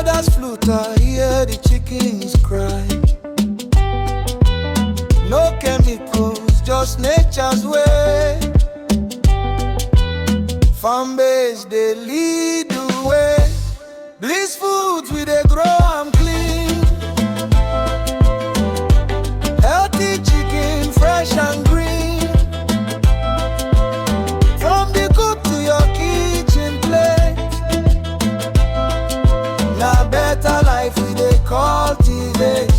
mother's flute, I hear the chickens cry. No chemicals, just nature's way. Farm base, they lead the way. Bliss foods, we they grow and clean. Healthy chicken, fresh and green. From the coop to your kitchen plate. Now better life we they cultivate.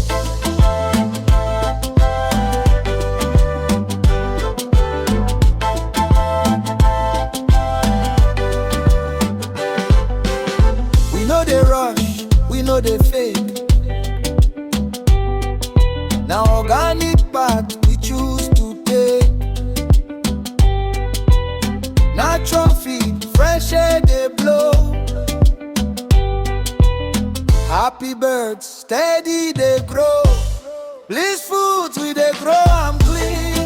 We know they rush, we know they fake. Now organic path we choose to take. Natural feed, fresh air they blow. Happy birds, steady they grow. Bliss foods we they grow and clean.